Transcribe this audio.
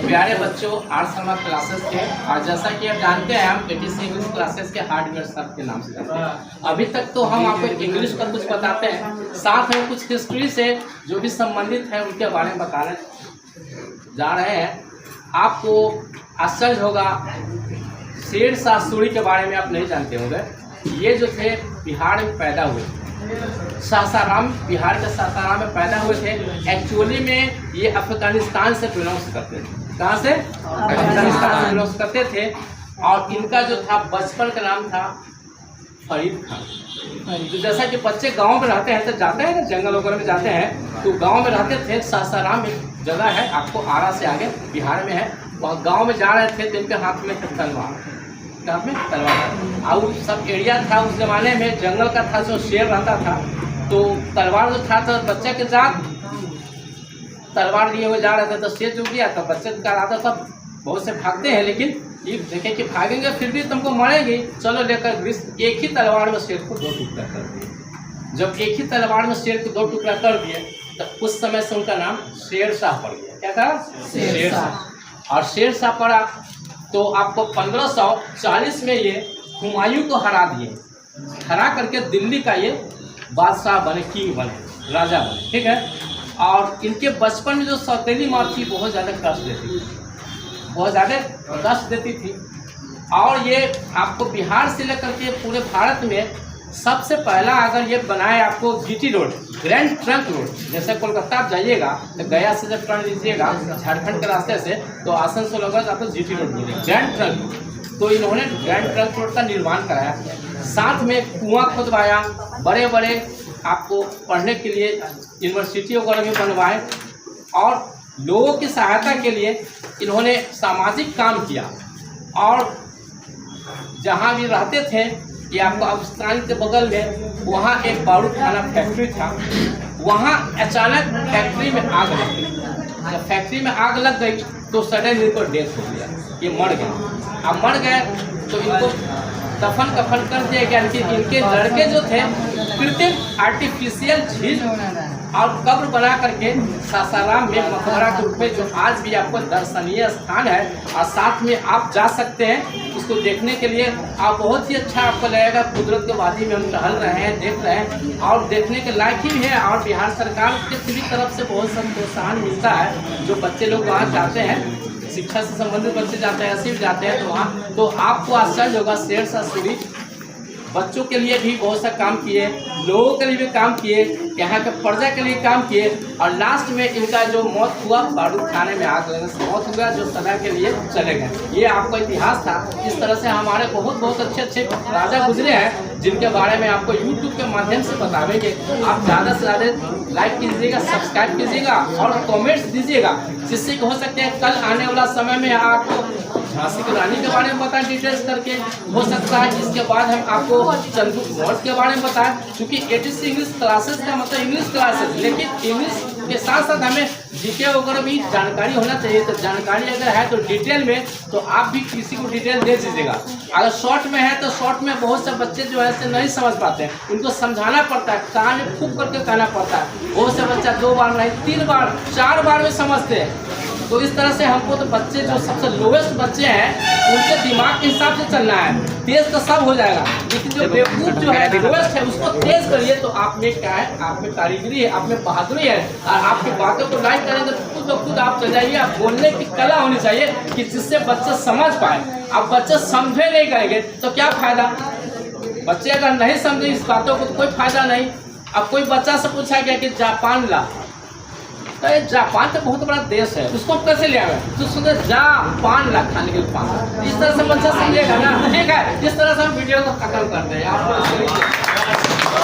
प्यारे बच्चों, आज शर्मा क्लासेस के, और जैसा कि आप जानते हैं हम ATC इंग्लिश क्लासेस के हार्डवेयर सब के नाम से जानते हैं। अभी तक तो हम आपको इंग्लिश का कुछ बताते हैं, साथ में कुछ हिस्ट्री से जो भी संबंधित है उनके बारे में बताने जा रहे हैं। आपको आश्चर्य होगा, शेर शाह सूरी के बारे में आप नहीं जानते होंगे। ये जो थे बिहार में पैदा हुए, सासाराम, बिहार के सासाराम में पैदा हुए थे। एक्चुअली में ये अफगानिस्तान से बिलोंग्स करते थे। कहाँ से? अफगानिस्तान से बिलोंग्स करते थे। और इनका जो था बचपन का नाम था फरीद खान। तो जैसा कि बच्चे गांव में रहते हैं तो जाते हैं ना, जंगल वगैरह में जाते हैं, तो गांव में रहते थे। सासाराम एक जगह है, आपको आरा से आगे बिहार में है। वहाँ गाँव में जा रहे थे तो इनके हाथ में तलवार, हाथ में तलवार। और सब एरिया था उस जमाने में जंगल का था, जो शेर रहता था, तो तलवार जो था तो बच्चे के साथ तलवार लिए हुए जा रहे थे। तो शेर जो गया तो बच्चे का रहा था, बहुत से भागते हैं, लेकिन ये देखे कि भागेंगे फिर भी तुमको मारेंगे, चलो लेकर एक ही तलवार में शेर को 2 टुकड़ा कर दिए। जब एक ही तलवार में शेर को 2 टुकड़ा कर दिए तो उस समय से उनका नाम शेर शाह पड़ गया। क्या था? शेर शाह। और शेर शाह पड़ा तो आपको 1540 में ये हुमायूं को हरा दिए। हरा करके दिल्ली का ये बादशाह बने, किंग बने, राजा बने। ठीक है। और इनके बचपन में जो सौतेली माँ थी बहुत ज़्यादा कष्ट देती थी, बहुत ज़्यादा कष्ट देती थी। और ये आपको बिहार से लेकर के पूरे भारत में सबसे पहला अगर ये बनाए आपको GT road, grand trunk road. जैसे कोलकाता आप जाइएगा तो गया से जब टर्न लीजिएगा झारखंड के रास्ते से तो आसनसोल होगा तो आपको GT रोड मिलेगा, ग्रैंड ट्रंक। तो इन्होंने ग्रैंड ट्रंक रोड का निर्माण कराया, साथ में कुआं खुदवाया, बड़े बड़े आपको पढ़ने के लिए यूनिवर्सिटी वगैरह भी बनवाए। और लोगों की सहायता के लिए इन्होंने सामाजिक काम किया। और जहाँ भी रहते थे, ये आपको अफगानिस्तान के बगल में वहाँ एक बारूद खाना फैक्ट्री था। वहाँ अचानक फैक्ट्री में आग लग गई। जब फैक्ट्री में आग लग गई तो सडन इनको डेथ हो गया, ये मर गए। अब मर गए तो इनको दफन कफन कर दिया गया। इनके लड़के जो थे कृत्रिम आर्टिफिशियल झील और कब्र बना करके सासाराम में मकबरा के रूप में, जो आज भी आपको दर्शनीय स्थान है। और साथ में आप जा सकते हैं उसको देखने के लिए। आप बहुत ही अच्छा आपको लगेगा, कुदरत के वादी में हम टहल रहे हैं, देख रहे हैं, और देखने के लायक ही है। और बिहार सरकार के सभी तरफ से बहुत सा प्रोत्साहन मिलता है। जो बच्चे लोग वहाँ जाते हैं, शिक्षा से संबंधित बच्चे जाते हैं, ऐसे भी जाते हैं, तो वहाँ तो आपको आश्चर्य होगा। शेर शाह सूरी बच्चों के लिए भी बहुत सा काम किए, लोगों के लिए भी काम किए, यहाँ के प्रजा के लिए काम किए। और लास्ट में इनका जो मौत हुआ, बारूद खाने में आग लगने से मौत हुआ, जो सदा के लिए चले गए। ये आपको इतिहास था। इस तरह से हमारे बहुत अच्छे अच्छे राजा गुजरे हैं, जिनके बारे में आपको YouTube के माध्यम से बतावेंगे। आप ज़्यादा से ज़्यादा लाइक कीजिएगा, सब्सक्राइब कीजिएगा और कमेंट्स दीजिएगा, जिससे कि हो सकते हैं कल आने वाला समय में आपको झांसी की रानी के बारे में बताएं डिटेल्स करके। हो सकता है इसके बाद हम आपको चंद्रगुप्त मौर्य के बारे में बताएं, क्योंकि ATC इंग्लिश क्लासेस का मतलब इंग्लिश क्लासेस, लेकिन इंग्लिश के साथ साथ हमें GK वगैरह भी जानकारी होना चाहिए। तो जानकारी अगर है तो डिटेल में, तो आप भी किसी को डिटेल दे दीजिएगा। अगर शॉर्ट में है तो शॉर्ट में बहुत से बच्चे जो है नहीं समझ पाते हैं, उनको समझाना पड़ता है, कान में फूंक करके कहना पड़ता है। बहुत से बच्चा 2 बार नहीं 3 बार 4 बार में समझते हैं। तो इस तरह से हमको तो बच्चे जो सबसे लोएस्ट बच्चे हैं उनके दिमाग के हिसाब से चलना है। तेज तो सब हो जाएगा, लेकिन जो बेवकूफ जो है, लोएस्ट है, उसको तेज करिए। तो आप में क्या है, आप में कारीगरी है, आप में बहादुरी है। और आपकी बातों को लाइक करेंगे तो खुद आप चल जाइए। आप बोलने की कला होनी चाहिए कि जिससे बच्चे समझ पाए। अब बच्चे समझे नहीं करेंगे तो क्या फायदा? बच्चे अगर नहीं समझे इस बातों को तो कोई फायदा नहीं। अब कोई बच्चा से पूछा गया कि जापान ला, तो जापान तो बहुत बड़ा देश है, उसको कैसे ले आए? तो सुने जापान ला खाने के लिए पान। इस तरह से बच्चा समझेगा ना। ठीक है, इस तरह से हम वीडियो को खत्म करते हैं।